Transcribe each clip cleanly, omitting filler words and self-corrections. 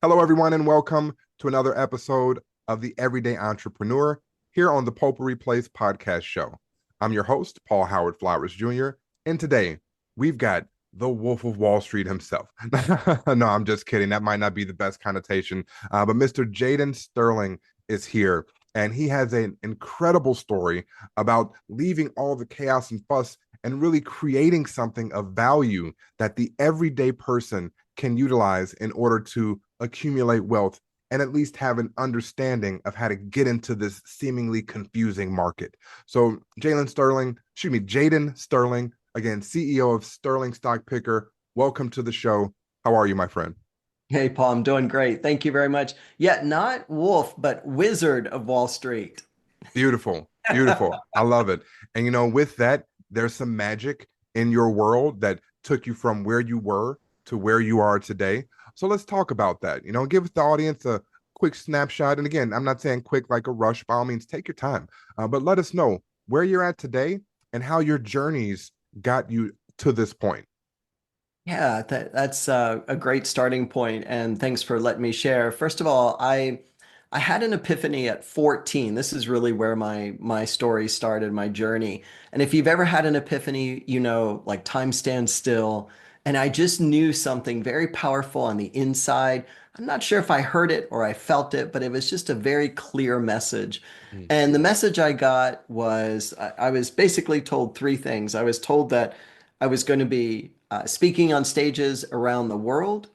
Hello, everyone, and welcome to another episode of the Everyday Entrepreneur here on the Potpourri Place podcast show. I'm your host, Paul Howard Flowers Jr., and today we've got the Wolf of Wall Street himself. No, I'm just kidding. That might not be the best connotation, but Mr. Jaden Sterling is here, and he has an incredible story about leaving all the chaos and fuss and really creating something of value that the everyday person can utilize in order to accumulate wealth and at least have an understanding of how to get into this seemingly confusing market. So Jaden Sterling, again, CEO of SterlingStockPicker, welcome to the show. How are you, my friend? Hey, Paul, I'm doing great. Thank you very much. Yeah, not Wolf, but Wizard of Wall Street. Beautiful, beautiful. I love it. And with that, there's some magic in your world that took you from where you were to where you are today. So let's talk about that. Give the audience a quick snapshot. And again, I'm not saying quick like a rush. By all means, take your time. But let us know where you're at today and how your journeys got you to this point. Yeah, that's a great starting point, and thanks for letting me share. First of all, I had an epiphany at 14. This is really where my story started, my journey. And if you've ever had an epiphany, like time stands still, and I just knew something very powerful on the inside. I'm not sure if I heard it or I felt it, but it was just a very clear message. Mm, And the message I got was I was basically told three things. I was told that I was going to be speaking on stages around the world,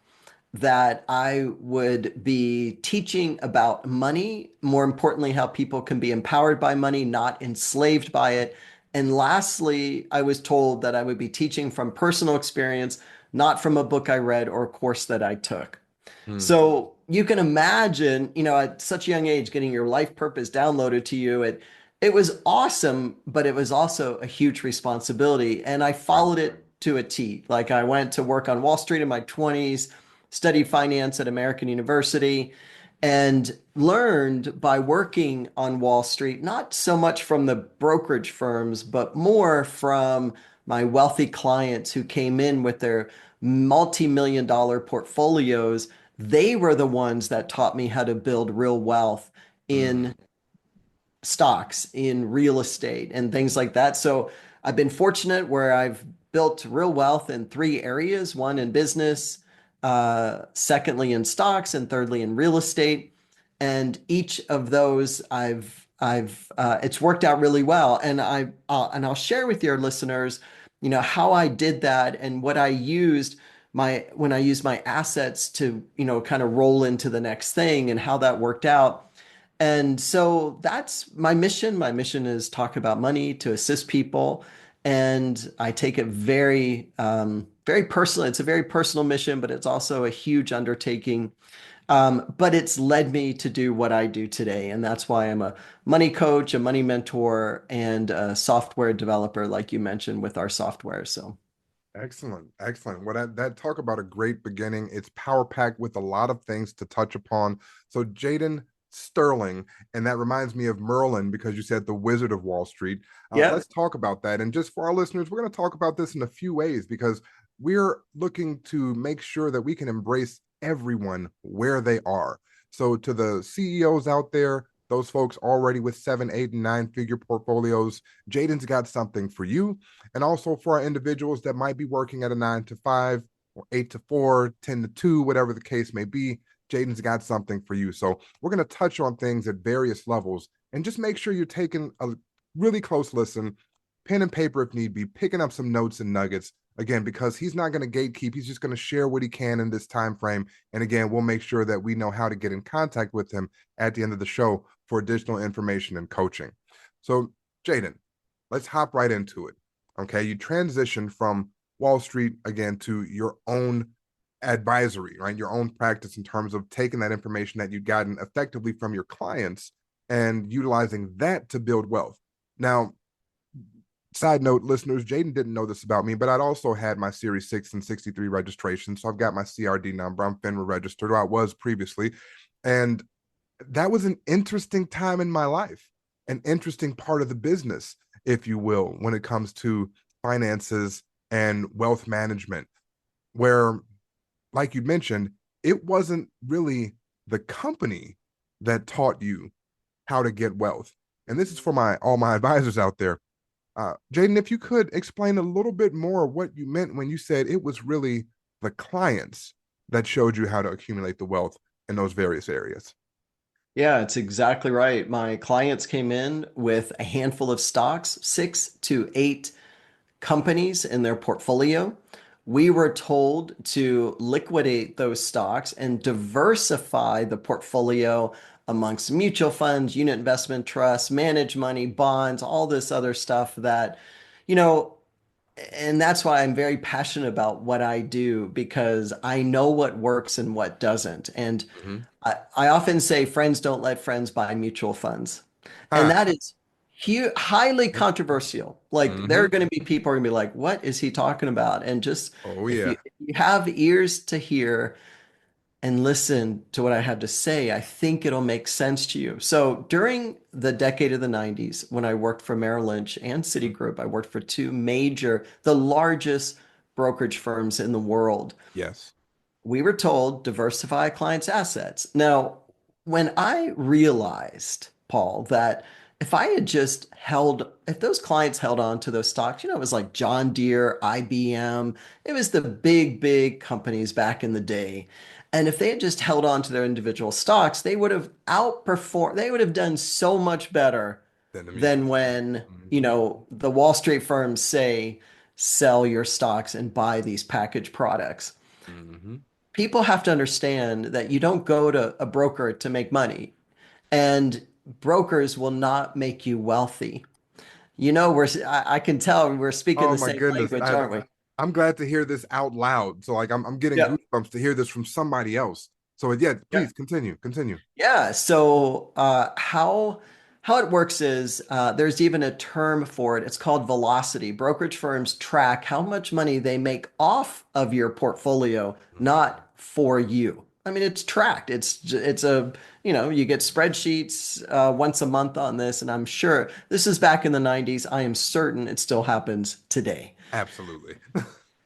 that I would be teaching about money, more importantly, how people can be empowered by money, not enslaved by it. And lastly, I was told that I would be teaching from personal experience, not from a book I read or a course that I took. mm, So you can imagine, at such a young age, getting your life purpose downloaded to you. It was awesome, but it was also a huge responsibility. And I right. followed it to a T. Like I went to work on Wall Street in my 20s, studied finance at American University, and learned by working on Wall Street, not so much from the brokerage firms, but more from my wealthy clients who came in with their multi-million dollar portfolios. They were the ones that taught me how to build real wealth Mm, in stocks, in real estate, and things like that. So I've been fortunate where I've built real wealth in three areas: one in business, secondly in stocks, and thirdly in real estate. And each of those it's worked out really well. And I'll share with your listeners, how I did that and what I used when I used my assets to, kind of roll into the next thing and how that worked out. And so that's my mission. My mission is talk about money to assist people. And I take it very personal. It's a very personal mission, but it's also a huge undertaking. But it's led me to do what I do today. And that's why I'm a money coach, a money mentor, and a software developer, like you mentioned with our software. So. excellent, excellent. Well, that talk about a great beginning. It's power packed with a lot of things to touch upon. So, Jaden Sterling, and that reminds me of Merlin because you said the Wizard of Wall Street. Yeah. Let's talk about that. And just for our listeners, we're going to talk about this in a few ways because we're looking to make sure that we can embrace everyone where they are. So, to the CEOs out there, those folks already with 7, 8, and 9 figure portfolios, Jaden's got something for you. And also for our individuals that might be working at a 9 to 5 or 8 to 4, 10 to 2, whatever the case may be, Jaden's got something for you. So we're going to touch on things at various levels and just make sure you're taking a really close listen, pen and paper if need be, picking up some notes and nuggets. Again, because he's not going to gatekeep, he's just going to share what he can in this time frame. And again, we'll make sure that we know how to get in contact with him at the end of the show for additional information and coaching. So, Jaden, let's hop right into it. Okay, you transition from Wall Street again to your own advisory, right? Your own practice in terms of taking that information that you've gotten effectively from your clients and utilizing that to build wealth. Now, side note, listeners, Jaden didn't know this about me, but I'd also had my Series 6 and 63 registration. So I've got my CRD number. I'm FINRA registered, or I was previously. And that was an interesting time in my life, an interesting part of the business, if you will, when it comes to finances and wealth management, where, like you mentioned, it wasn't really the company that taught you how to get wealth. And this is for my all my advisors out there. Jaden, if you could explain a little bit more what you meant when you said it was really the clients that showed you how to accumulate the wealth in those various areas. Yeah, it's exactly right. My clients came in with a handful of stocks, 6 to 8 companies in their portfolio. We were told to liquidate those stocks and diversify the portfolio amongst mutual funds, unit investment trusts, managed money, bonds, all this other stuff that, you know, and that's why I'm very passionate about what I do because I know what works and what doesn't. And Mm-hmm. I often say friends don't let friends buy mutual funds. And Ah, that is highly controversial. Like there mm-hmm. are going to be people who are going to be like, what is he talking about? And just Oh if yeah. you have ears to hear and listen to what I have to say, I think it'll make sense to you. So during the decade of the 90s, when I worked for Merrill Lynch and Citigroup, I worked for two major, the largest brokerage firms in the world. Yes. We were told diversify clients' assets. Now, when I realized, Paul, that if those clients held on to those stocks, it was like John Deere, IBM, it was the big companies back in the day. And if they had just held on to their individual stocks, they would have outperformed, they would have done so much better Then the mutual than fund. when, Mm-hmm. the Wall Street firms say, sell your stocks and buy these packaged products. Mm-hmm. People have to understand that you don't go to a broker to make money, and brokers will not make you wealthy. I can tell we're speaking Oh the my same goodness. language, aren't we? I'm glad to hear this out loud. So like I'm getting Yeah. goosebumps to hear this from somebody else. So yeah, Yeah. please continue. Continue. Yeah. So how it works is there's even a term for it. It's called velocity. Brokerage firms track how much money they make off of your portfolio, not for you. I mean, it's tracked. It's a you get spreadsheets once a month on this, and I'm sure this is back in the 90s. I am certain it still happens today. Absolutely.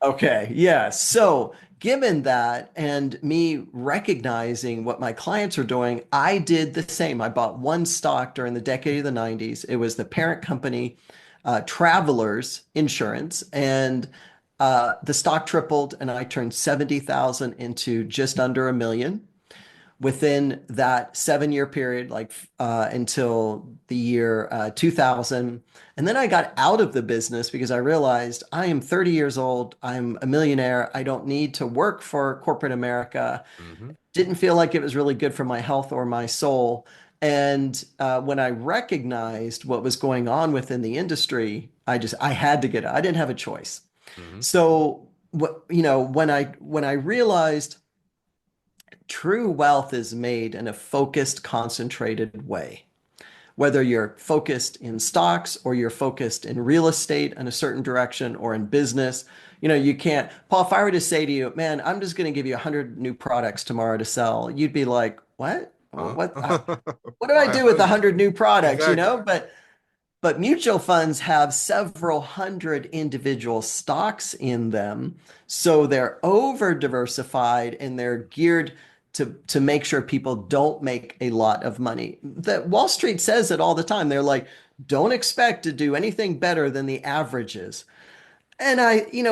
Okay, yeah. So, given that and me recognizing what my clients are doing, I did the same. I bought one stock during the decade of the 90s. It was the parent company, Travelers Insurance, and the stock tripled, and I turned 70,000 into just under a million within that 7 year period, like until the year 2000. And then I got out of the business because I realized I am 30 years old. I'm a millionaire. I don't need to work for corporate America. Mm-hmm. Didn't feel like it was really good for my health or my soul. And when I recognized what was going on within the industry, I had to get out. I didn't have a choice. Mm-hmm. So when I realized true wealth is made in a focused, concentrated way. Whether you're focused in stocks or you're focused in real estate in a certain direction or in business, you can't. Paul, if I were to say to you, man, I'm just going to give you 100 new products tomorrow to sell, you'd be like, what? Huh? What do I Why do with 100? 100 new products, Exactly. But mutual funds have several hundred individual stocks in them. So they're over diversified and they're geared to make sure people don't make a lot of money. That Wall Street says it all the time. They're like, don't expect to do anything better than the averages. And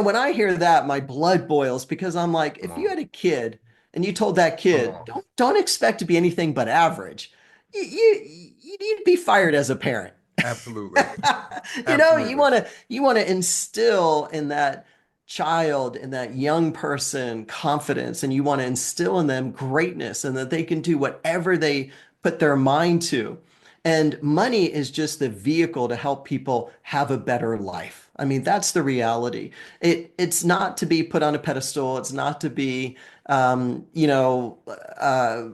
when I hear that, my blood boils because I'm like, Come if you on. had a kid and you told that Come kid, on. don't expect to be anything but average, you'd be fired as a parent. Absolutely. You Absolutely. want to instill in that child, in that young person, confidence, and you want to instill in them greatness and that they can do whatever they put their mind to. And money is just the vehicle to help people have a better life. I mean, that's the reality. It's not to be put on a pedestal. It's not to be, um, you know, uh,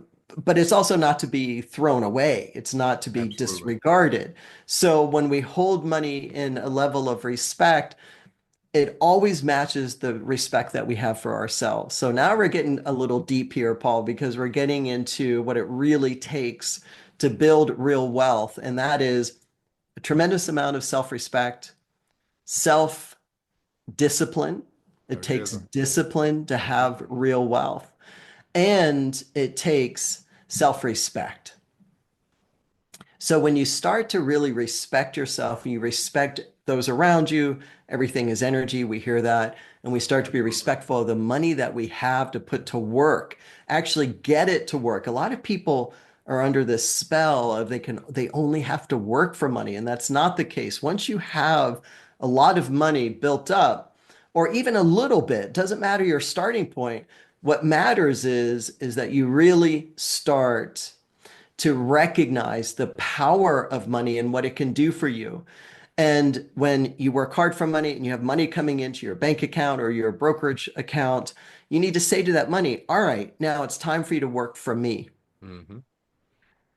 but it's also not to be thrown away. It's not to be Absolutely. disregarded. So when we hold money in a level of respect, it always matches the respect that we have for ourselves. So now we're getting a little deep here, Paul, because we're getting into what it really takes to build real wealth, and that is a tremendous amount of self-respect, self-discipline. It There it is. takes discipline to have real wealth. and it takes self-respect. So when you start to really respect yourself and you respect those around you, everything is energy. We hear that. And we start to be Absolutely. respectful of the money that we have to put to work, actually get it to work. A lot of people are under this spell of they only have to work for money. And that's not the case. Once you have a lot of money built up, or even a little bit, doesn't matter your starting point. What matters is that you really start to recognize the power of money and what it can do for you. And when you work hard for money and you have money coming into your bank account or your brokerage account, you need to say to that money, all right, now it's time for you to work for me. Hmm.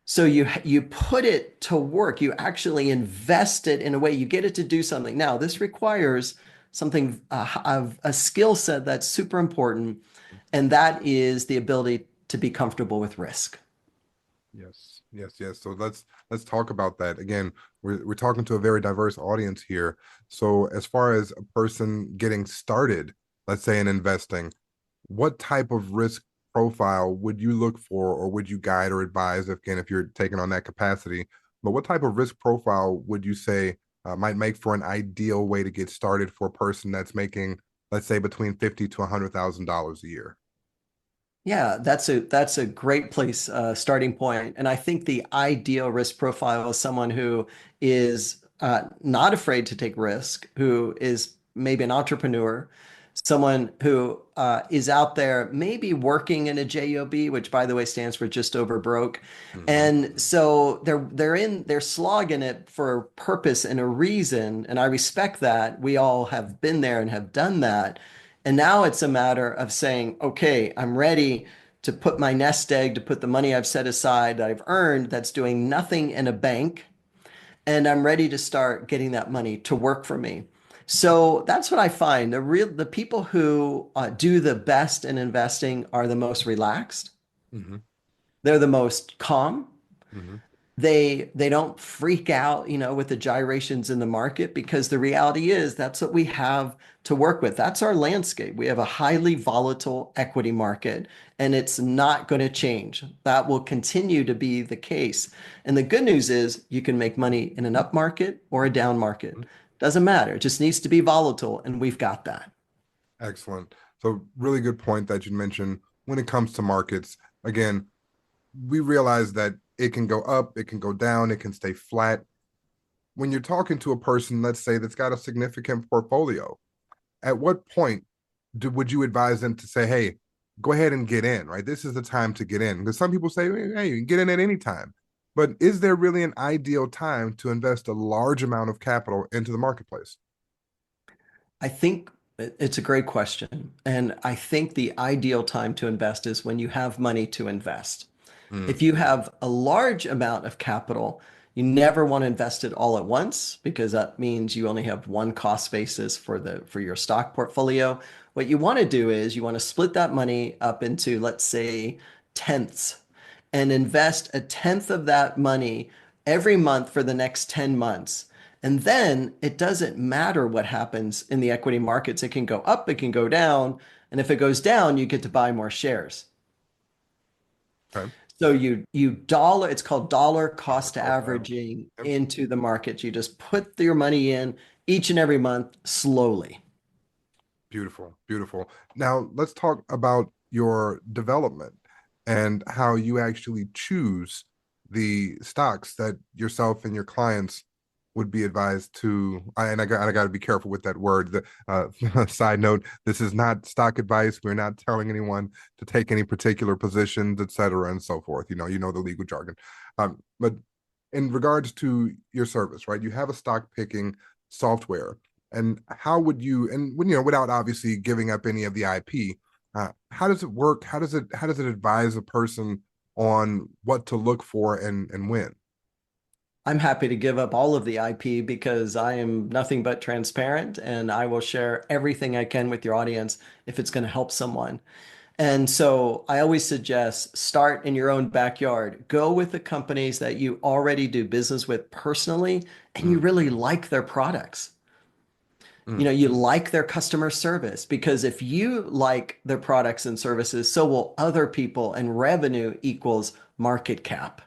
So you put it to work. You actually invest it in a way. You get it to do something. Now, this requires something of a skill set that's super important, and that is the ability to be comfortable with risk. Yes, yes, yes. So let's talk about that. Again, we're talking to a very diverse audience here. So as far as a person getting started, let's say in investing, what type of risk profile would you look for, or would you guide or advise, if, again, if you're taking on that capacity? But what type of risk profile would you say might make for an ideal way to get started for a person that's making, let's say, between 50 to $100,000 a year? Yeah, that's a great place starting point. And I think the ideal risk profile is someone who is not afraid to take risk, who is maybe an entrepreneur, someone who is out there maybe working in a job, which by the way stands for just over broke. Hmm. And so they're slogging it for a purpose and a reason. And I respect that. We all have been there and have done that. And now it's a matter of saying, okay, I'm ready to put my nest egg, to put the money I've set aside that I've earned that's doing nothing in a bank, and I'm ready to start getting that money to work for me. So that's what I find. The people who do the best in investing are the most relaxed. Hmm. They're the most calm. Hmm. They don't freak out, with the gyrations in the market because the reality is that's what we have to work with. That's our landscape. We have a highly volatile equity market and it's not going to change. That will continue to be the case. And the good news is you can make money in an up market or a down market. Doesn't matter. It just needs to be volatile and we've got that. Excellent. So really good point that you mentioned when it comes to markets. Again, we realize that it can go up, it can go down, it can stay flat. When you're talking to a person, let's say, that's got a significant portfolio, at what point would you advise them to say, hey, go ahead and get in, right? This is the time to get in. Because some people say, hey, you can get in at any time. But is there really an ideal time to invest a large amount of capital into the marketplace? I think it's a great question. And I think the ideal time to invest is when you have money to invest. If Mm, you have a large amount of capital, you never want to invest it all at once because that means you only have one cost basis for your stock portfolio. What you want to do is you want to split that money up into, let's say, tenths and invest a tenth of that money every month for the next 10 months. And then it doesn't matter what happens in the equity markets. It can go up, it can go down. And if it goes down, you get to buy more shares. okay. So it's called dollar Dollar cost cost average. averaging Yep. into the market. You just put your money in each and every month slowly. Beautiful, beautiful. Now let's talk about your development and how you actually choose the stocks that yourself and your clients would be advised to. I got to be careful with that word. The side note: this is not stock advice. We're not telling anyone to take any particular positions, etc., and so forth. You know the legal jargon. But in regards to your service, right? You have a stock picking software, and how would you, and when without obviously giving up any of the IP, how does it work? How does it advise a person on what to look for and when? I'm happy to give up all of the IP because I am nothing but transparent and I will share everything I can with your audience if it's going to help someone. And so I always suggest start in your own backyard. Go with the companies that you already do business with personally and you really Mhm. like their products. Mm, You like their customer service because if you like their products and services, so will other people, and revenue equals market cap.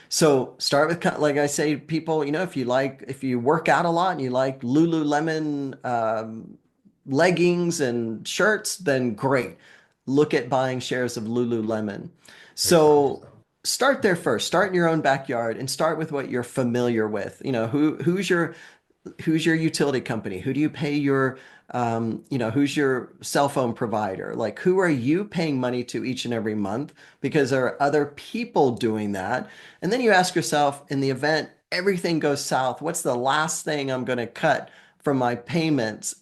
So start with, like I say, people, if you work out a lot and you like Lululemon leggings and shirts, then great. Look at buying shares of Lululemon. makes sense. So start there first. Start in your own backyard and start with what you're familiar with. Who's your utility company? Who do you pay your, who's your cell phone provider? Like, who are you paying money to each and every month? Because there are other people doing that. And then you ask yourself, in the event everything goes south, what's the last thing I'm going to cut from my payments?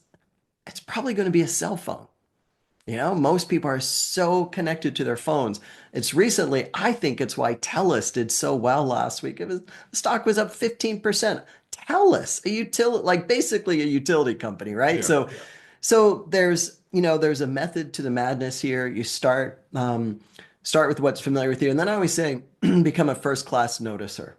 It's probably going to be a cell phone. Most people are so connected to their phones. I think it's why TELUS did so well last week. The stock was up 15%. TELUS, like basically a utility company, right? Yeah. So there's a method to the madness here. You start with what's familiar with you. And then I always say, become a first class noticer.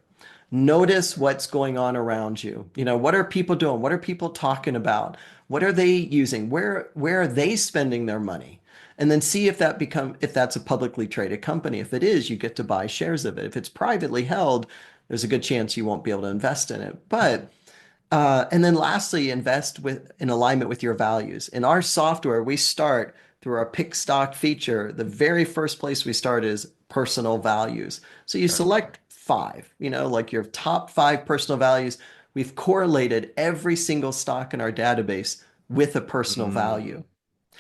Notice what's going on around you. What are people doing? What are people talking about? What are they using? Where are they spending their money? And then see if that's a publicly traded company. If it is, you get to buy shares of it. If it's privately held, there's a good chance you won't be able to invest in it. And then lastly, invest in alignment with your values. In our software, we start through our pick stock feature. The very first place we start is personal values. So you Okay. select five, like your top five personal values. We've correlated every single stock in our database with a personal Mm, value.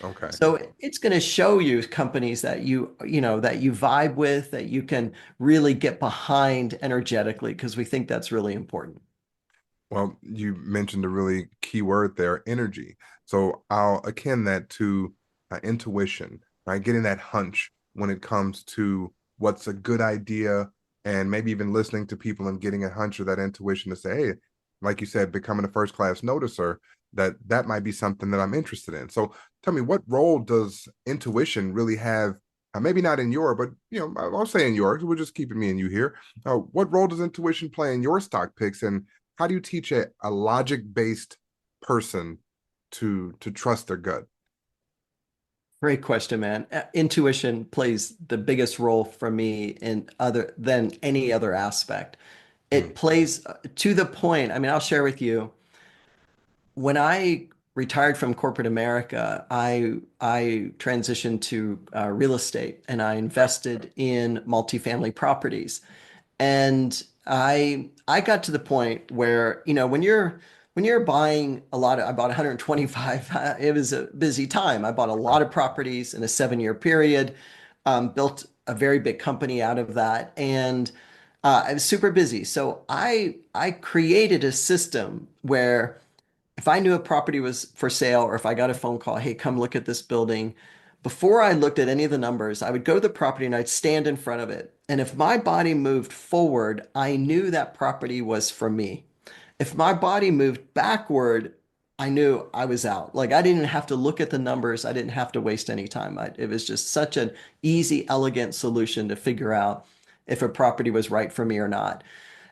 okay. So it's going to show you companies that you vibe with, that you can really get behind energetically, because we think that's really important. Well, you mentioned a really key word there, energy. So I'll akin that to intuition, right? Getting that hunch when it comes to what's a good idea, and maybe even listening to people and getting a hunch or that intuition to say, hey, like you said, becoming a first class noticer, that might be something that I'm interested in. So tell me, what role does intuition really have? Maybe not in your, but I'll say in yours. We're just keeping me and you here. What role does intuition play in your stock picks, and how do you teach a logic-based person to trust their gut? Great question, man. Intuition plays the biggest role for me in other than any other aspect. Mm, It plays to the point. I mean, I'll share with you. When I retired from corporate America, I transitioned to real estate and I invested in multifamily properties. And I got to the point where, when you're buying a lot of, I bought 125, it was a busy time. I bought a lot of properties in a 7-year period, built a very big company out of that, and I was super busy. So I created a system where if I knew a property was for sale or if I got a phone call, hey, come look at this building, before I looked at any of the numbers, I would go to the property and I'd stand in front of it. And if my body moved forward, I knew that property was for me. If my body moved backward, I knew I was out. Like I didn't have to look at the numbers. I didn't have to waste any time. It was just such an easy, elegant solution to figure out if a property was right for me or not.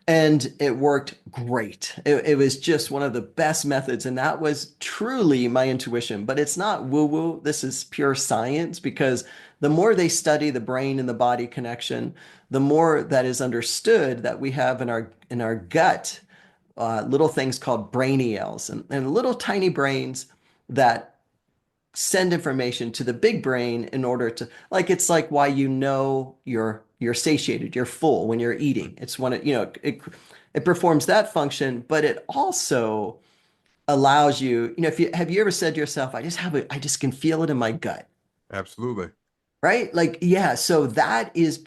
And it worked great. It was just one of the best methods. And that was truly my intuition. But it's not woo-woo. This is pure science because the more they study the brain and the body connection, the more that is understood that we have in our gut little things called brainials and little tiny brains that send information to the big brain in order to like it's like why you're satiated, you're full when you're eating. It's when it performs that function, but it also allows you, if you have you ever said to yourself, I just can feel it in my gut, absolutely. right? Like, yeah, so that is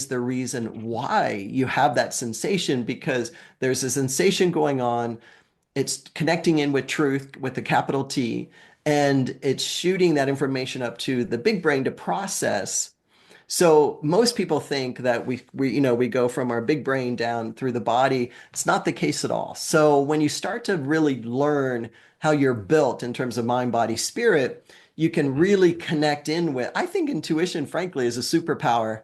the reason why you have that sensation because there's a sensation going on. It's connecting in with truth with the capital T, and it's shooting that information up to the big brain to process. So most people think that we go from our big brain down through the body. It's not the case at all. So when you start to really learn how you're built in terms of mind, body, spirit, you can really connect in with, I think intuition, frankly, is a superpower.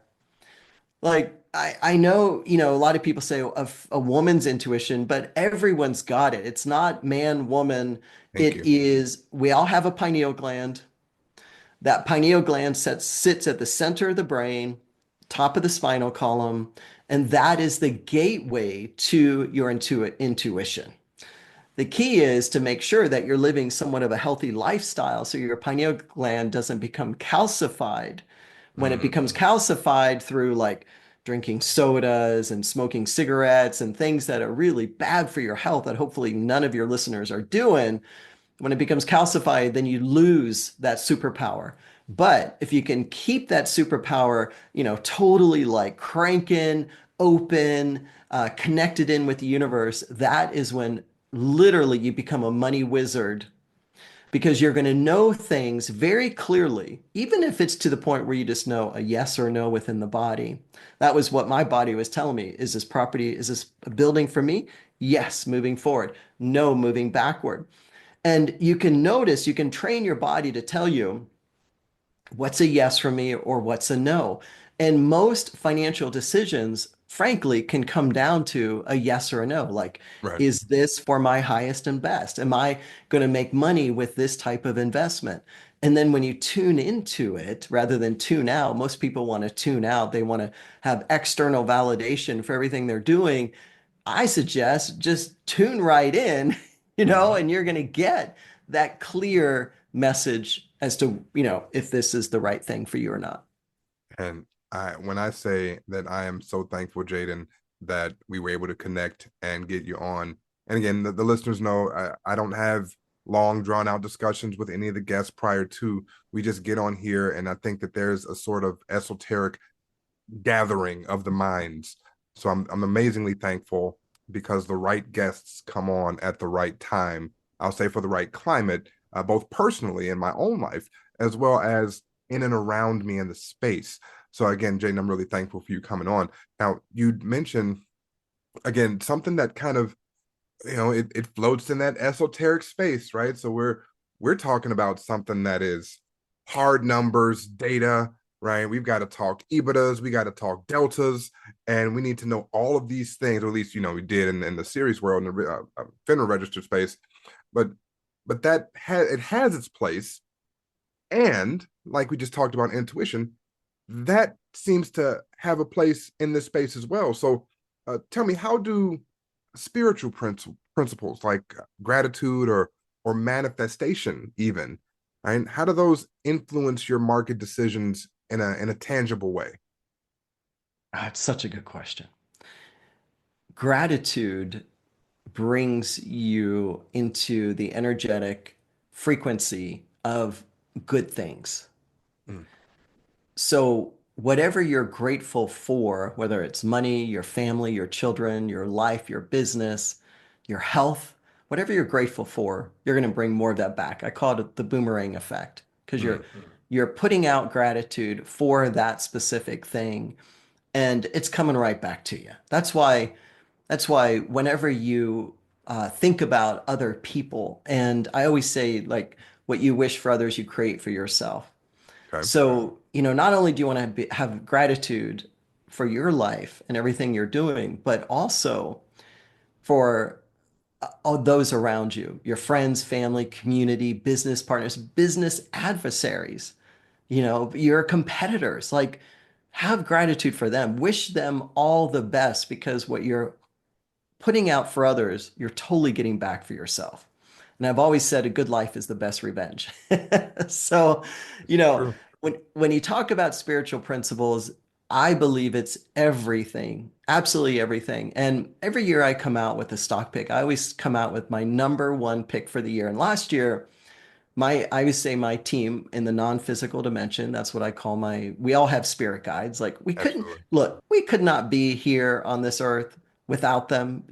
Like I know, a lot of people say a woman's intuition, but everyone's got it. It's not man, woman. Thank It you. is, we all have a pineal gland. That pineal gland sits at the center of the brain, top of the spinal column, and that is the gateway to your intuition. The key is to make sure that you're living somewhat of a healthy lifestyle so your pineal gland doesn't become calcified. When it Mm, becomes calcified through like drinking sodas and smoking cigarettes and things that are really bad for your health that hopefully none of your listeners are doing, when it becomes calcified, then you lose that superpower. But if you can keep that superpower, totally like cranking, open, connected in with the universe, that is when literally you become a money wizard because you're going to know things very clearly, even if it's to the point where you just know a yes or no within the body. That was what my body was telling me. Is this property, is this a building for me? Yes, moving forward. No, moving backward. And you can notice, you can train your body to tell you what's a yes for me or what's a no. And most financial decisions, frankly, can come down to a yes or a no. Like, right. is this for my highest and best? Am I going to make money with this type of investment? And then when you tune into it rather than tune out, most people want to tune out. They want to have external validation for everything they're doing. I suggest just tune right in, Mhm. and you're going to get that clear message as to, if this is the right thing for you or not. And when I say that I am so thankful, Jaden, that we were able to connect and get you on. And again, the listeners know I don't have long, drawn out discussions with any of the guests prior to. We just get on here, and I think that there's a sort of esoteric gathering of the minds. So I'm amazingly thankful because the right guests come on at the right time. I'll say for the right climate, both personally in my own life, as well as in and around me in the space. So again, Jaden, I'm really thankful for you coming on. Now, you mentioned again something that kind of it floats in that esoteric space, right? So we're talking about something that is hard numbers, data, right? We've got to talk EBITDAs, we got to talk deltas, and we need to know all of these things, or at least we did in the series world, in the FINRA registered space. But it has its place, and like we just talked about intuition, that seems to have a place in this space as well. So tell me, how do spiritual principles like gratitude or manifestation even, right? How do those influence your market decisions in a tangible way? It's such a good question. Gratitude brings you into the energetic frequency of good things. Mm, So, whatever you're grateful for, whether it's money, your family, your children, your life, your business, your health, whatever you're grateful for, you're going to bring more of that back. I call it the boomerang effect because you're mm, you're putting out gratitude for that specific thing and it's coming right back to you. That's why whenever you think about other people, and I always say like what you wish for others, you create for yourself. okay. So, not only do you want to have gratitude for your life and everything you're doing, but also for all those around you, your friends, family, community, business partners, business adversaries, your competitors. Like, have gratitude for them. Wish them all the best because what you're putting out for others, you're totally getting back for yourself. And I've always said a good life is the best revenge. So, you know, True. when you talk about spiritual principles, I believe it's everything, absolutely everything. And every year I come out with a stock pick. I always come out with my number one pick for the year. And last year, I would say my team in the non-physical dimension, that's what I call we all have spirit guides. Like Absolutely. we could not be here on this earth without them.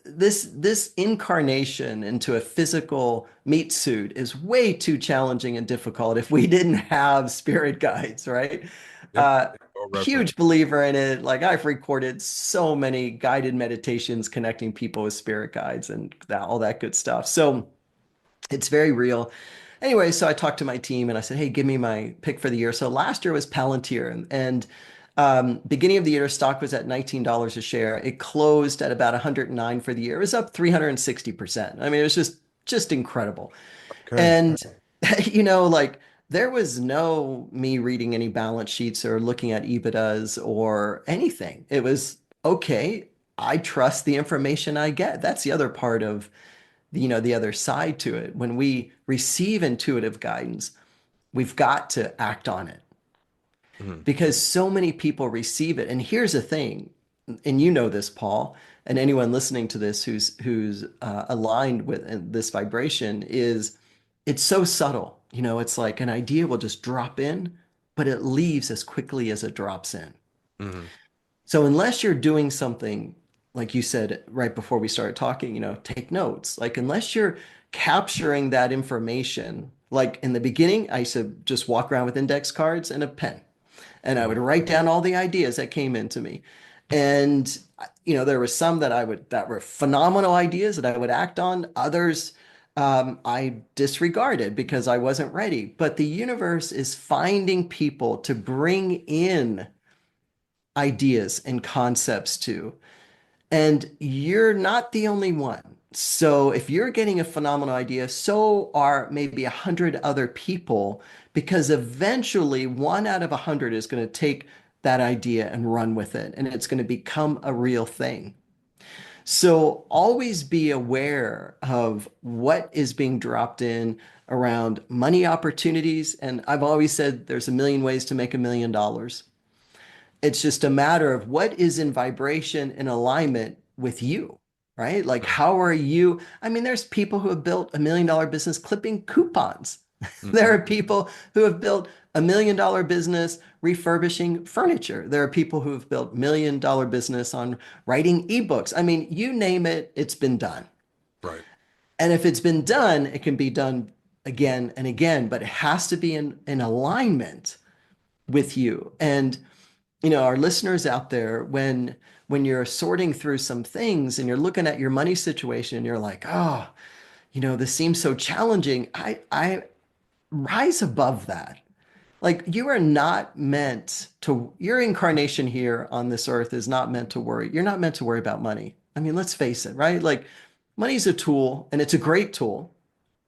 This incarnation into a physical meat suit is way too challenging and difficult if we didn't have spirit guides, right? Yep. Uh, Well Huge referenced. believer in it. Like I've recorded so many guided meditations connecting people with spirit guides and all that good stuff. So it's very real. Anyway, so I talked to my team and I said, hey, give me my pick for the year. So last year was Palantir. And Beginning of the year, stock was at $19 a share. It closed at about 109 for the year. It was up 360%. I mean, it was just incredible. Okay. And like there was no me reading any balance sheets or looking at EBITDAs or anything. It was okay. I trust the information I get. That's the other part of the other side to it. When we receive intuitive guidance, we've got to act on it Mhm. because so many people receive it. And here's the thing, and you know this, Paul, and anyone listening to this who's aligned with this vibration is it's so subtle. It's like an idea will just drop in, but it leaves as quickly as it drops in. Mhm. So unless you're doing something like you said right before we started talking, take notes. Like unless you're capturing that information, like in the beginning, I used to just walk around with index cards and a pen, and I would Mhm. write down all the ideas that came into me. And there were some that were phenomenal ideas that I would act on. Others I disregarded because I wasn't ready. But the universe is finding people to bring in ideas and concepts to. And you're not the only one. So if you're getting a phenomenal idea, so are maybe 100 other people, because eventually one out of 100 is going to take that idea and run with it, and it's going to become a real thing. So always be aware of what is being dropped in around money opportunities. And I've always said there's a million ways to make $1 million. It's just a matter of what is in vibration and alignment with you, right? Like, how are you? I mean, there's people who have built $1 million business clipping coupons. There Mhm. are people who have built $1 million business refurbishing furniture. There are people who have built $1 million business on writing ebooks. I mean, you name it, it's been done. Right. And if it's been done, it can be done again and again, but it has to be in alignment with you. And our listeners out there, when you're sorting through some things and you're looking at your money situation, you're like, oh, this seems so challenging. I rise above that. Like you are not meant to, your incarnation here on this earth is not meant to worry. You're not meant to worry about money. I mean, let's face it, right? Like money's a tool and it's a great tool.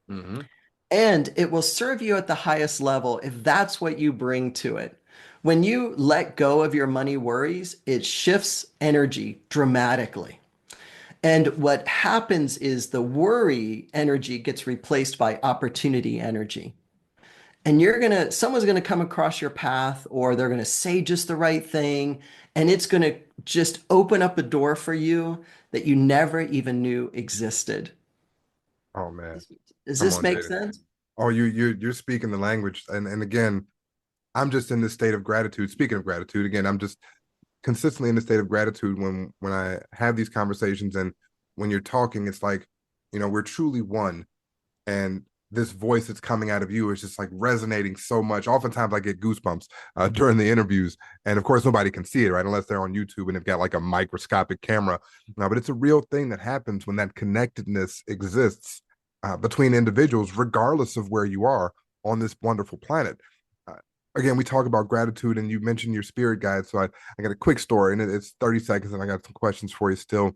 Mhm. And it will serve you at the highest level if that's what you bring to it. When you let go of your money worries, it shifts energy dramatically. And what happens is the worry energy gets replaced by opportunity energy. And someone's gonna come across your path, or they're gonna say just the right thing, and it's gonna just open up a door for you that you never even knew existed. Oh man. Does Come this on, make Jaden. sense? Oh, you're speaking the language, and again, I'm just in this state of gratitude. Speaking of gratitude, again, I'm just consistently in the state of gratitude when I have these conversations, and when you're talking, it's like, we're truly one, and this voice that's coming out of you is just like resonating so much. Oftentimes I get goosebumps during the interviews, and of course nobody can see it, right, unless they're on YouTube and they've got like a microscopic camera. But it's a real thing that happens when that connectedness exists between individuals, regardless of where you are on this wonderful planet. uh, Again, we talk about gratitude, and you mentioned your spirit guide, so I got a quick story, and it's 30 seconds, and I got some questions for you still,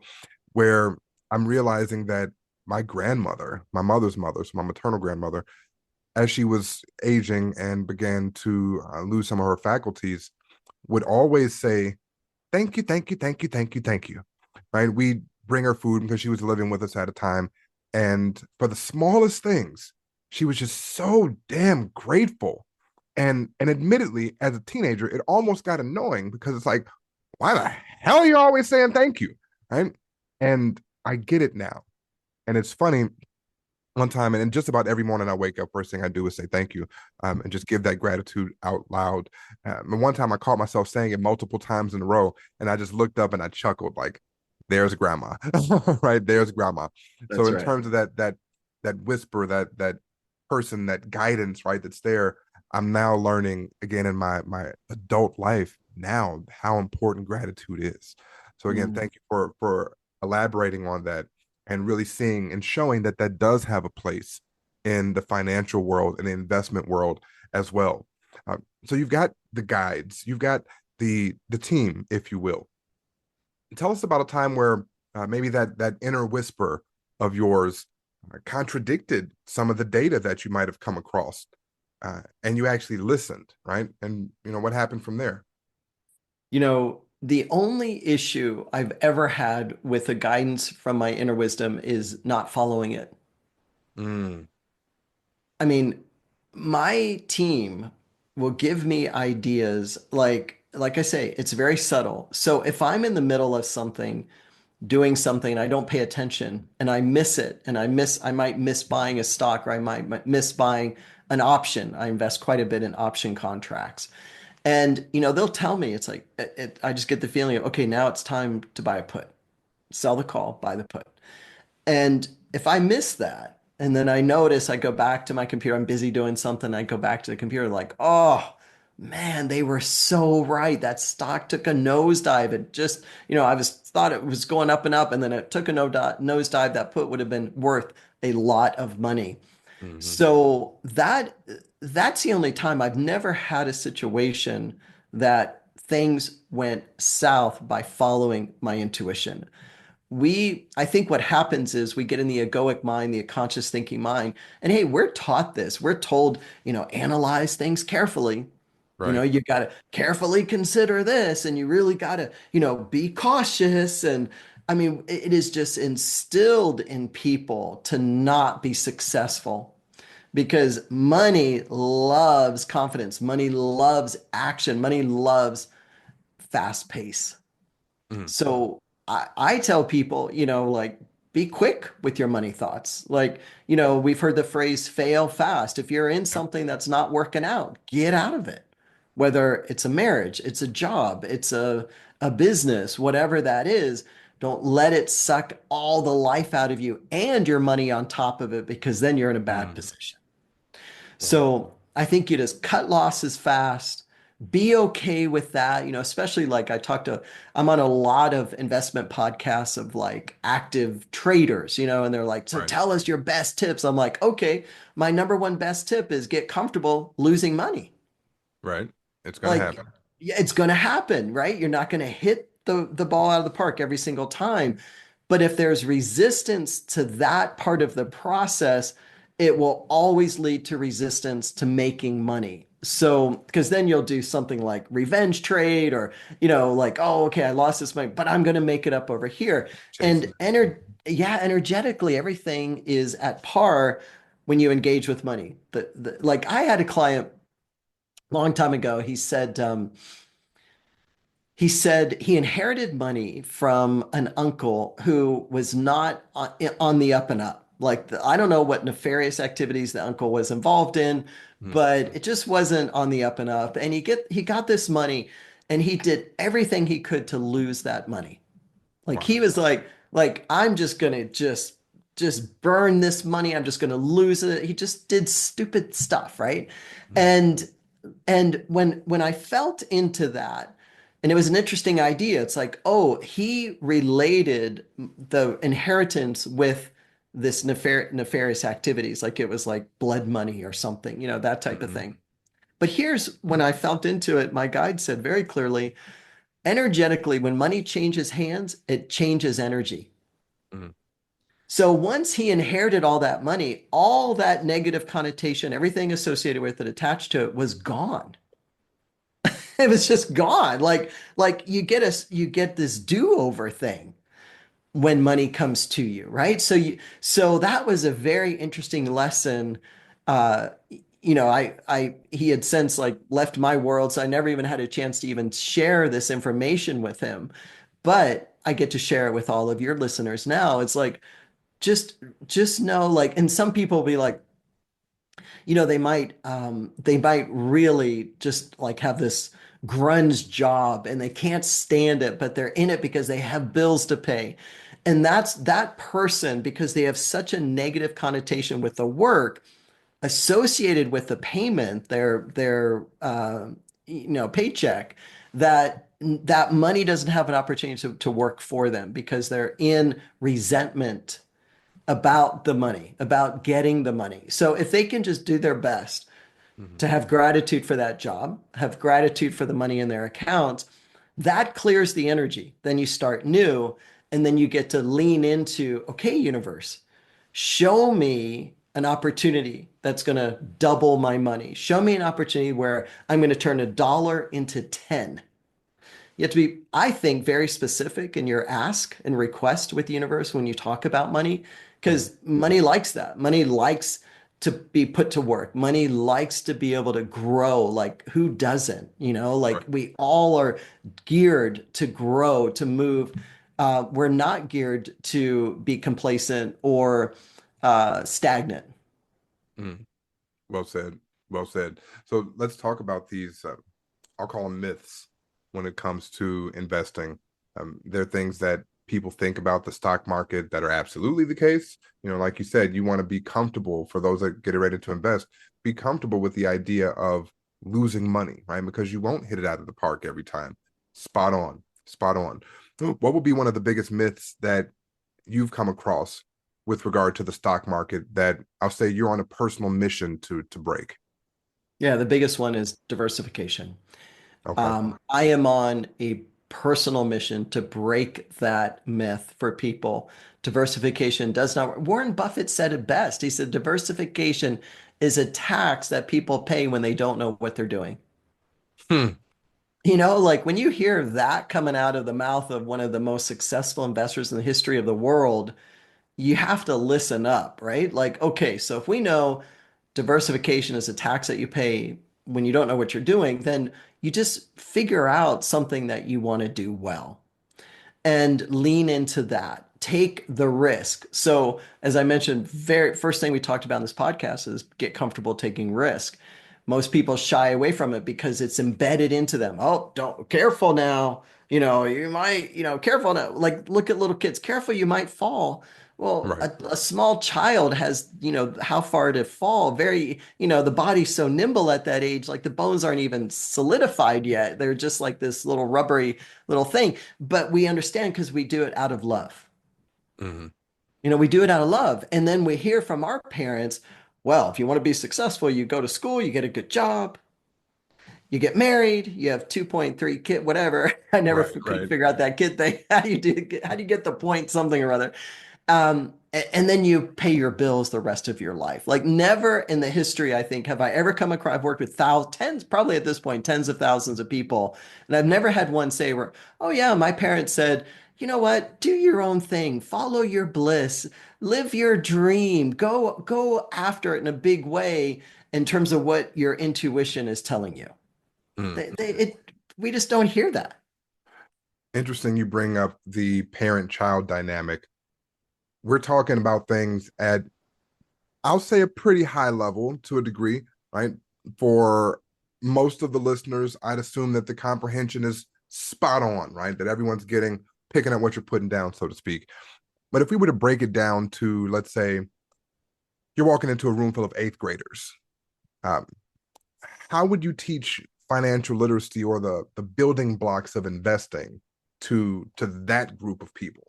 where I'm realizing that my grandmother, my mother's mother, so my maternal grandmother, as she was aging and began to lose some of her faculties, would always say, "Thank you, thank you, thank you, thank you, thank you." Right? We bring her food because she was living with us at a time. And for the smallest things, she was just so damn grateful. And admittedly, as a teenager, it almost got annoying because it's like, why the hell are you always saying thank you? Right. And I get it now. And it's funny, one time, and just about every morning I wake up, first thing I do is say thank you, and just give that gratitude out loud. And one time I caught myself saying it multiple times in a row, and I just looked up and I chuckled like, "There's grandma, right? There's grandma." So That's in right. terms of that whisper, that person, that guidance, right, that's there, I'm now learning again in my adult life now how important gratitude is. So again, Mm. thank you for elaborating on that and really seeing and showing that that does have a place in the financial world and the investment world as well. So you've got the guides, you've got the team, if you will. Tell us about a time where maybe that inner whisper of yours contradicted some of the data that you might have come across, and you actually listened, right? And what happened from there. The only issue I've ever had with the guidance from my inner wisdom is not following it. Mm, I mean, my team will give me ideas like I say, it's very subtle. So if I'm in the middle of something, doing something, I don't pay attention and I miss it and I might miss buying a stock or I might miss buying an option. I invest quite a bit in option contracts. And they'll tell me it's like I just get the feeling of okay, now it's time to buy a put. Sell the call, buy the put. And if I miss that, and then I notice I go back to my computer, I'm busy doing something, I go back to the computer like, oh man, they were so right. That stock took a nosedive. It just, I was thought it was going up and up, and then it took a nosedive. That put would have been worth a lot of money. mhm. So that's the only time I've never had a situation that things went south by following my intuition. I think what happens is we get in the egoic mind, the conscious thinking mind, and hey, we're taught this. We're told, analyze things carefully. Right. You got to carefully consider this, and you really got to, be cautious. And I mean, it is just instilled in people to not be successful because money loves confidence, money loves action, money loves fast pace. Mhm. So I tell people, like be quick with your money thoughts. Like, we've heard the phrase fail fast. If you're in Yep. something that's not working out, get out of it. Whether it's a marriage, it's a job, it's a business, whatever that is, don't let it suck all the life out of you and your money on top of it because then you're in a bad Mm, position. right. So I think you just cut losses fast, be okay with that, especially like I'm on a lot of investment podcasts of like active traders, and they're like, so Right. tell us your best tips. I'm like, okay, my number one best tip is get comfortable losing money. Right. It's gonna Like, happen. yeah, it's going to happen, right? You're not going to hit the ball out of the park every single time. But if there's resistance to that part of the process, it will always lead to resistance to making money. So, because then you'll do something like revenge trade or, like, oh, okay, I lost this money, but I'm going to make it up over here. Chasing And that dream. yeah, energetically, everything is at par when you engage with money. Like I had a client long time ago. He said he inherited money from an uncle who was not on the up and up. Like I don't know what nefarious activities the uncle was involved in, Mhm. but it just wasn't on the up and up. And he got this money, and he did everything he could to lose that money. Like he Wow. was like I'm just gonna just burn this money. I'm just gonna lose it. He just did stupid stuff, right? Mhm. And when I felt into that, and it was an interesting idea, it's like, oh, he related the inheritance with this nefarious activities, like it was like blood money or something, that type of Mhm. thing. But here's when I felt into it, my guide said very clearly, energetically, when money changes hands, it changes energy. Mhm. So once he inherited all that money, all that negative connotation, everything associated with it attached to it was gone. It was just gone. Like you get this do-over thing when money comes to you, right? So that was a very interesting lesson. Uh, I he had since like left my world, so I never even had a chance to even share this information with him. But I get to share it with all of your listeners now. It's like just just know like, and some people will be like, they might really just like have this grunge job and they can't stand it, but they're in it because they have bills to pay. And that's that person because they have such a negative connotation with the work associated with the payment, their paycheck, that money doesn't have an opportunity to work for them because they're in resentment about the money, about getting the money. So if they can just do their best Hmm. to have gratitude for that job, have gratitude for the money in their account. That clears the energy. Then you start new, and then you get to lean into, okay, universe, show me an opportunity that's going to double my money. Show me an opportunity where I'm going to turn $1 into 10. You have to be, I think, very specific in your ask and request with the universe when you talk about money, Hmm. because money likes that. Money likes to be put to work. Money likes to be able to grow. Like, who doesn't? Like Right. we all are geared to grow, to move. We're not geared to be complacent or stagnant. Mm. Well said. Well said. So let's talk about these. I'll call them myths when it comes to investing. There are things that people think about the stock market that are absolutely the case. Like you said, you want to be comfortable for those that get ready to invest, be comfortable with the idea of losing money, right? Because you won't hit it out of the park every time. Spot on. Spot on. What would be one of the biggest myths that you've come across with regard to the stock market that I'll say you're on a personal mission to break? Yeah, the biggest one is diversification. Okay. I am on a personal mission to break that myth for people. Diversification does not work. Warren Buffett said it best. He said diversification is a tax that people pay when they don't know what they're doing. Hmm. Like when you hear that coming out of the mouth of one of the most successful investors in the history of the world, you have to listen up, right? Like, okay, so if we know diversification is a tax that you pay when you don't know what you're doing, then you just figure out something that you want to do well and lean into that. Take the risk. So, as I mentioned, very first thing we talked about in this podcast is get comfortable taking risk. Most people shy away from it because it's embedded into them. Oh, don't careful now. You might, careful now. Like, look at little kids. Careful, you might fall. Well, Right. a small child has, how far to fall. Very, the body's so nimble at that age, like the bones aren't even solidified yet. They're just like this little rubbery little thing. But we understand because we do it out of love. Hmm. We do it out of love. And then we hear from our parents, well, if you want to be successful, you go to school, you get a good job, you get married, you have 2.3 kid, whatever. I never Right. could Right. figure out that kid thing. How do you get the point something or other? And then you pay your bills the rest of your life. Like never in the history, I think, have I ever come across, I've worked with thousands, tens, probably at this point, tens of thousands of people. And I've never had one say where, oh yeah, my parents said, you know what, do your own thing, follow your bliss, live your dream, go after it in a big way in terms of what your intuition is telling you. Mm. We just don't hear that. Interesting. You bring up the parent-child dynamic. We're talking about things at, I'll say, a pretty high level to a degree, right? For most of the listeners, I'd assume that the comprehension is spot on, right? That everyone's picking up what you're putting down, so to speak. But if we were to break it down to, let's say, you're walking into a room full of eighth graders, um, how would you teach financial literacy or the building blocks of investing to that group of people?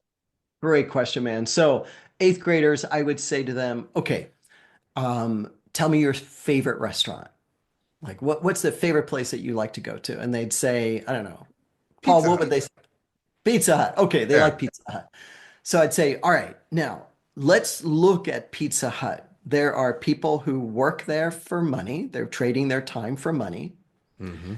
Great question, man. So eighth graders, I would say to them, okay, tell me your favorite restaurant. Like what's the favorite place that you like to go to? And they'd say, I don't know. Paul, Pizza what Hut. would they say? Pizza Hut. Okay, they Yeah. like Pizza Hut. So I'd say, all right, now let's look at Pizza Hut. There are people who work there for money. They're trading their time for money. Mm-hmm.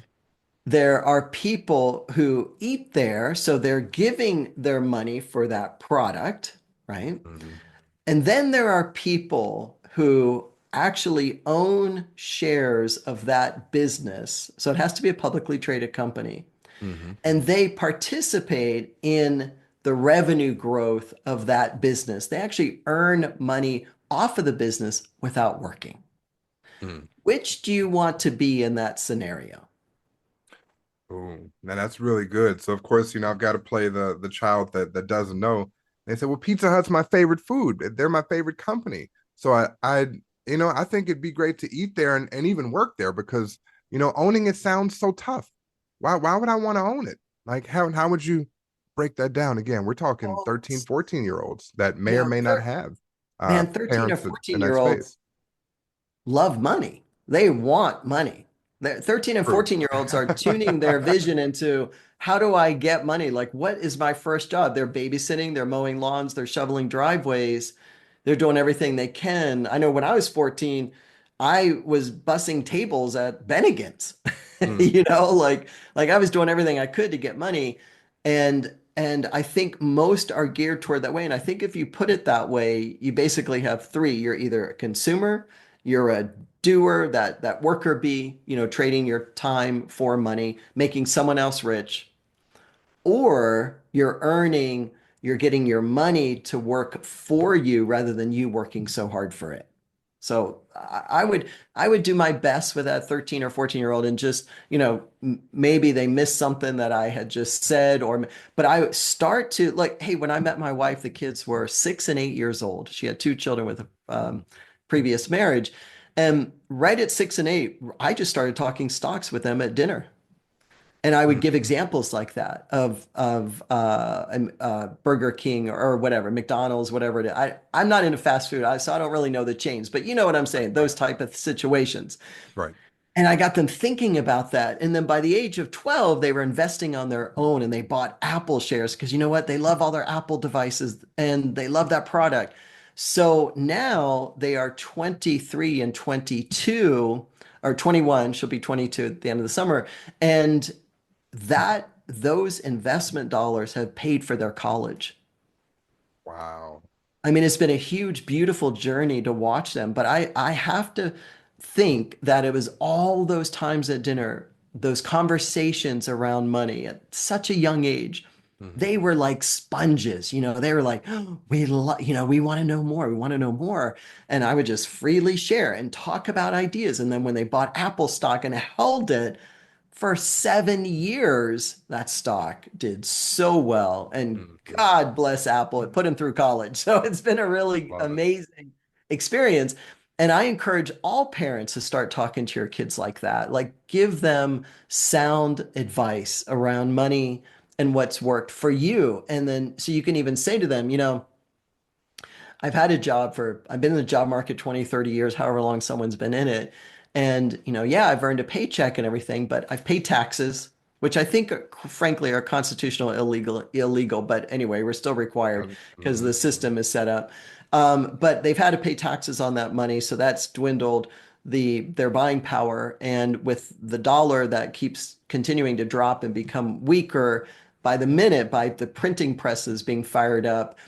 There are people who eat there, so they're giving their money for that product, right? Mm-hmm. And then there are people who actually own shares of that business. So it has to be a publicly traded company. Mm-hmm. And they participate in the revenue growth of that business. They actually earn money off of the business without working. Mm. Which do you want to be in that scenario? Oh, now that's really good. So of course, I've got to play the child that doesn't know. They say, well, Pizza Hut's my favorite food. They're my favorite company. So I think it'd be great to eat there and even work there because, owning it sounds so tough. Why would I want to own it? Like how would you break that down again? We're talking Well, 13, 14-year-olds that may or man, may not have man, 13 or parents in 14 that year olds space. love money. They want money. 13 and True. 14-year-olds are tuning their vision into how do I get money? Like, what is my first job? They're babysitting, they're mowing lawns, they're shoveling driveways, they're doing everything they can. I know when I was 14, I was bussing tables at Bennigan's, Mm, like I was doing everything I could to get money. And I think most are geared toward that way. And I think if you put it that way, you basically have three. You're either a consumer, you're a doer, that worker bee, trading your time for money, making someone else rich, or you're getting your money to work for you rather than you working so hard for it. So I would do my best with that 13 or 14-year-old and just, maybe they missed something that I had just said but I start to like, hey, when I met my wife, the kids were 6 and 8 years old. She had two children with a previous marriage. And right at 6 and 8, I just started talking stocks with them at dinner. And I would mm, give examples like that of Burger King or whatever, McDonald's, whatever it is. I'm not into fast food, so I don't really know the chains, but you know what I'm right, saying, right, those type of situations. right. And I got them thinking about that. And then by the age of 12, they were investing on their own and they bought Apple shares because you know what? They love all their Apple devices and they love that product. So now they are 23 and 22 or 21. She'll be 22 at the end of the summer. And those investment dollars have paid for their college. Wow. I mean, it's been a huge, beautiful journey to watch them, but I have to think that it was all those times at dinner, those conversations around money at such a young age. Hmm. They were like sponges, they were like, oh, we want to know more. We want to know more. And I would just freely share and talk about ideas. And then when they bought Apple stock and held it, for 7 years, that stock did so well. And Hmm. God bless Apple. It put him through college. So it's been a really Love it. amazing experience. And I encourage all parents to start talking to your kids like that. Like give them sound advice around money and what's worked for you. And then so you can even say to them, I've been in the job market 20, 30 years, however long someone's been in it. And, yeah, I've earned a paycheck and everything, but I've paid taxes, which I think, frankly, are constitutional illegal. But anyway, we're still required because Hmm. the system is set up. But they've had to pay taxes on that money. So that's dwindled their buying power. And with the dollar that keeps continuing to drop and become weaker by the minute, by the printing presses being fired up,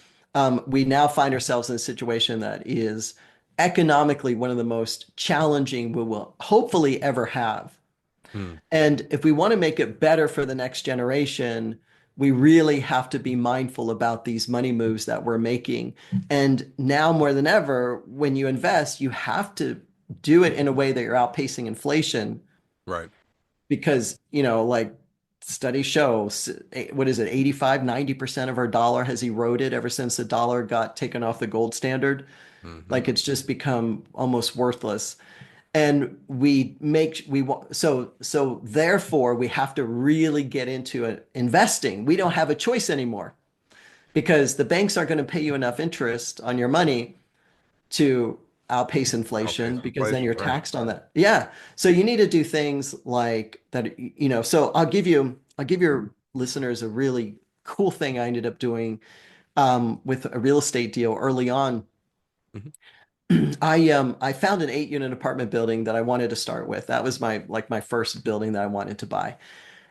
we now find ourselves in a situation that is economically one of the most challenging we will hopefully ever have. Hmm. And if we want to make it better for the next generation, we really have to be mindful about these money moves that we're making. And now more than ever, when you invest, you have to do it in a way that you're outpacing inflation Right. because, like studies show, what is it, 85, 90% of our dollar has eroded ever since the dollar got taken off the gold standard. Hmm. Like it's just become almost worthless. And we want so therefore we have to really get into investing. We don't have a choice anymore because the banks aren't going to pay you enough interest on your money to outpace inflation Outpace because then inflation. you're Right. taxed on that. Yeah. So you need to do things like that, so I'll give your listeners a really cool thing I ended up doing with a real estate deal early on. Hmm. I found an 8 unit apartment building that I wanted to start with. That was my first building that I wanted to buy.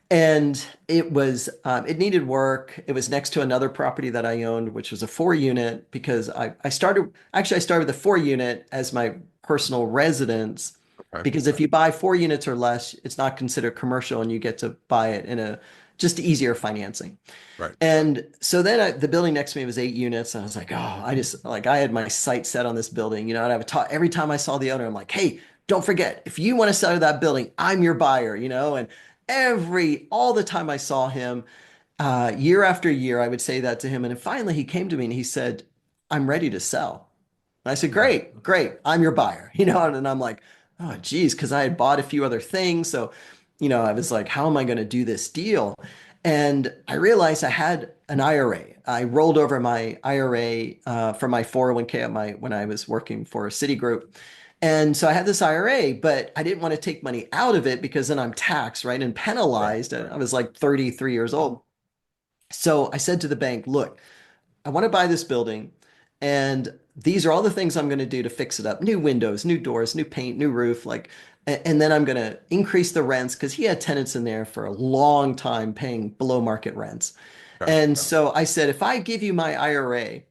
And it needed work. It was next to another property that I owned, which was a 4 unit because I started with a 4 unit as my personal residence Okay. because if you buy 4 units or less, it's not considered commercial and you get to buy it in a just easier financing. Right. And so then the building next to me was 8 units. And I was like, oh, I just like, I had my sights set on this building, and I would talk every time I saw the owner, I'm like, hey, don't forget, if you want to sell that building, I'm your buyer. And all the time I saw him, year after year, I would say that to him. And then finally he came to me and he said, I'm ready to sell. And I said, Hmm. great, great. I'm your buyer, and I'm like, oh, geez, because I had bought a few other things. So, I was like, how am I going to do this deal? And I realized I had an IRA. I rolled over my IRA from my 401k when I was working for Citigroup. And so I had this IRA, but I didn't want to take money out of it because then I'm taxed, right? And Right. penalized. I was like 33 years old. So I said to the bank, look, I want to buy this building, and these are all the things I'm going to do to fix it up. New windows, new doors, new paint, new roof, like, and then I'm going to increase the rents because he had tenants in there for a long time paying below market rents. Okay. And so I said, if I give you my IRA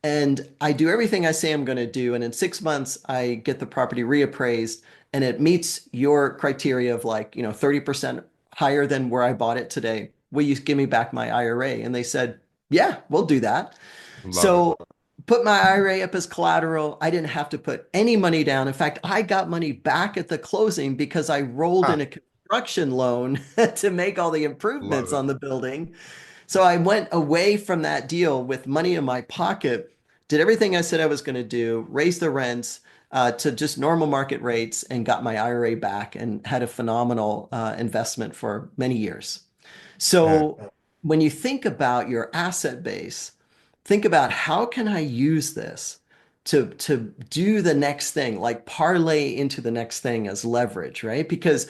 and I do everything I say I'm going to do, and in 6 months I get the property reappraised and it meets your criteria of like, 30% higher than where I bought it today, will you give me back my IRA? And they said, yeah, we'll do that. Love it. So put my IRA up as collateral. I didn't have to put any money down. In fact, I got money back at the closing because I rolled Ah, in a construction loan to make all the love improvements it. on the building. So I went away from that deal with money in my pocket, did everything I said I was going to do, raised the rents to just normal market rates, and got my IRA back and had a phenomenal investment for many years. Man, So when you think about your asset base, think about how can I use this to do the next thing, like parlay into the next thing as leverage, right? Because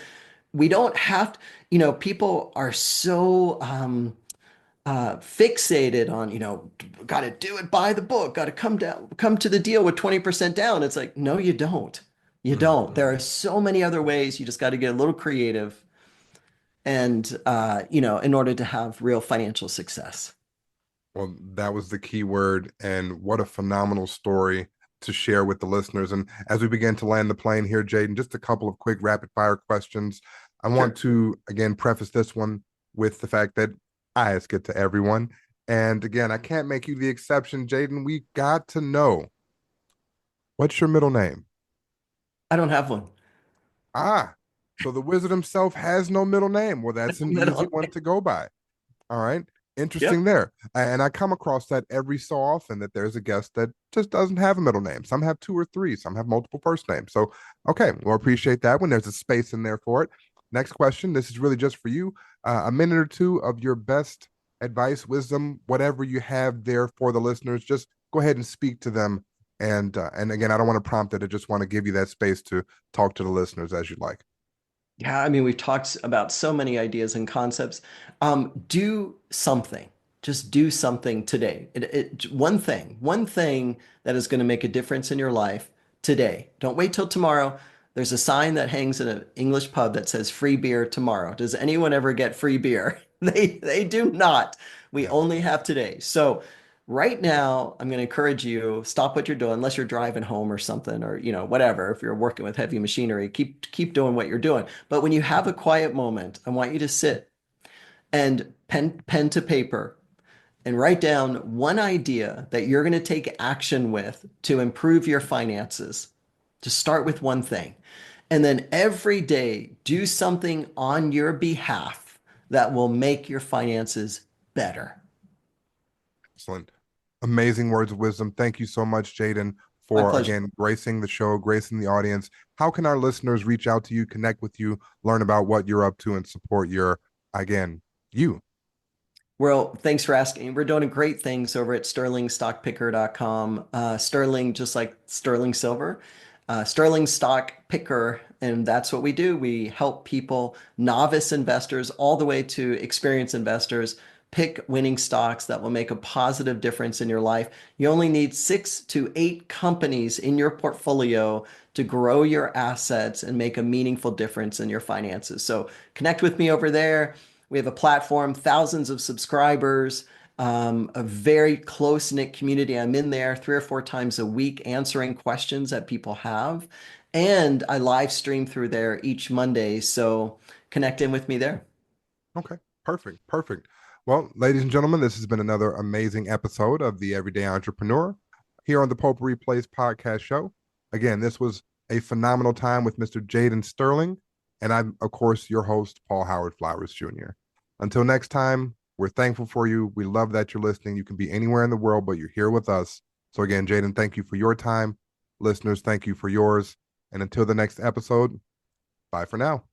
we don't have to, people are so fixated on, got to do it by the book, got to come to the deal with 20% down. It's like, no, you don't. You don't. mhm. There are so many other ways. You just got to get a little creative and, in order to have real financial success. Well, that was the key word, and what a phenomenal story to share with the listeners. And as we begin to land the plane here, Jaden, just a couple of quick rapid fire questions. I want Sure. to again preface this one with the fact that I ask it to everyone. And again, I can't make you the exception, Jaden. We got to know what's your middle name? I don't have one. Ah, so the wizard himself has no middle name. Well, that's an easy Middle one name. to go by. All right. Interesting Yep. there. And I come across that every so often that there's a guest that just doesn't have a middle name. Some have two or three, some have multiple first names. So, okay, we'll appreciate that when there's a space in there for it. Next question. This is really just for you. A minute or two of your best advice, wisdom, whatever you have there for the listeners. Just go ahead and speak to them. And again, I don't want to prompt it. I just want to give you that space to talk to the listeners as you like. Yeah, I mean, we've talked about so many ideas and concepts. Do something. Just do something today. One thing that is going to make a difference in your life today. Don't wait till tomorrow. There's a sign that hangs in an English pub that says free beer tomorrow. Does anyone ever get free beer? They do not. We Never. only have today. So right now, I'm going to encourage you, stop what you're doing, unless you're driving home or something, or whatever. If you're working with heavy machinery, keep doing what you're doing. But when you have a quiet moment, I want you to sit and pen to paper and write down one idea that you're going to take action with to improve your finances. Just start with one thing. And then every day, do something on your behalf that will make your finances better. Excellent. Amazing words of wisdom. Thank you so much, Jaden, My for pleasure. again gracing the show, gracing the audience. How can our listeners reach out to you, connect with you, learn about what you're up to, and support your, again, you? Well, thanks for asking. We're doing great things over at SterlingStockPicker.com. Sterling, just like sterling silver, Sterling Stock Picker, and that's what we do. We help people, novice investors, all the way to experienced investors, pick winning stocks that will make a positive difference in your life. You only need 6 to 8 companies in your portfolio to grow your assets and make a meaningful difference in your finances. So connect with me over there. We have a platform, thousands of subscribers, a very close-knit community. I'm in there 3 or 4 times a week answering questions that people have. And I live stream through there each Monday. So connect in with me there. Okay, perfect, perfect. Well, ladies and gentlemen, this has been another amazing episode of the Everyday Entrepreneur here on the Potpourri Place podcast show. Again, this was a phenomenal time with Mr. Jaden Sterling, and I'm, of course, your host, Paul Howard Flowers Jr. Until next time, we're thankful for you. We love that you're listening. You can be anywhere in the world, but you're here with us. So, again, Jaden, thank you for your time. Listeners, thank you for yours. And until the next episode, bye for now.